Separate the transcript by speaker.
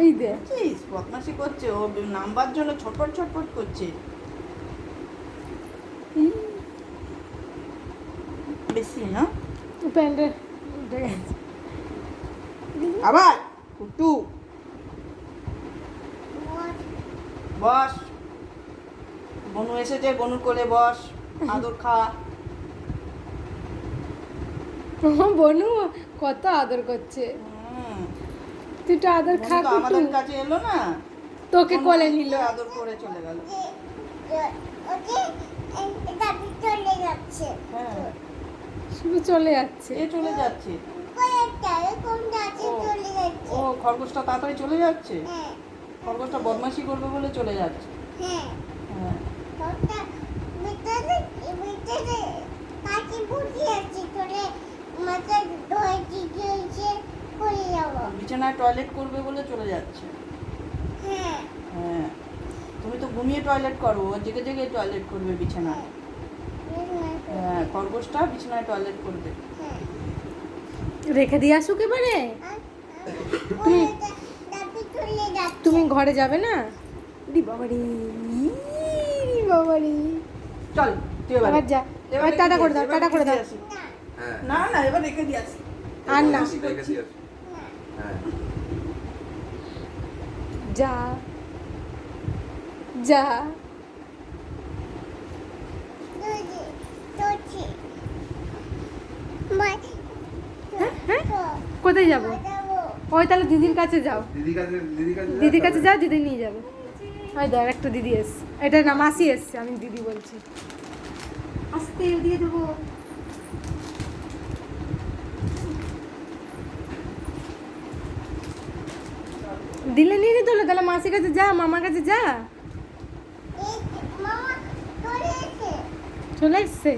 Speaker 1: এই দে
Speaker 2: বদমাশি করছে, ও নাম্বার জন্য ছটপট ছটপট করছে। বেশি না
Speaker 1: প্যান্টে উঠে গেছে।
Speaker 2: আবার কুটু বস, বনু এসেছে, বনুর কোলে বস, আদর খা।
Speaker 1: বনু কত আদর করছে, তুই তো আদর খা।
Speaker 2: বনু তো আমাদের কাছে এলো না,
Speaker 1: তোকে
Speaker 2: বনু
Speaker 1: কোলে নিল,
Speaker 2: আদর করে চলে গেল। হ্যাঁ
Speaker 1: শুধু চলে যাচ্ছে।
Speaker 2: এ চলে যাচ্ছে, ও খরগোশটা তাড়াতাড়ি চলে যাচ্ছে, খরগোশটা বদমাশি করবে বলে চলে যাচ্ছে। হ্যাঁ বিছানায় টয়লেট করবে বলে চলে যাচ্ছে। হ্যাঁ তুমি তো ঘুমিয়ে টয়লেট করো, ও জেগে জেগে টয়লেট করবে বিছানায়। হ্যাঁ খরগোশটা বিছানায় টয়লেট করবে।
Speaker 1: রেখে দিয়ে আসুক এবারে। তুমি ঘরে যাবে না? রি বাবারি, রি বাবারি।
Speaker 2: চল তুই এবার
Speaker 1: এবার যা, এবার টাটা করে দাও, টাটা করে দাও।
Speaker 2: না না এবার রেখে দিয়ে আসি।
Speaker 1: আর না,
Speaker 2: বদমাশি করছি।
Speaker 1: যা যা। কোথায় যাবো? ওই তাহলে দিদির কাছে যাও, দিদির কাছে যাও, দিদি নিয়ে যাবে। ওই দেখ একটা দিদি এসছে, এটা না মাসি এসছে, আমি দিদি বলছি। আস্তে দিয়ে দেবো। দিলে নিয়ে নিতে হলো, তাহলে মাসির কাছে যা, মামার কাছে যা। চলে এসছে।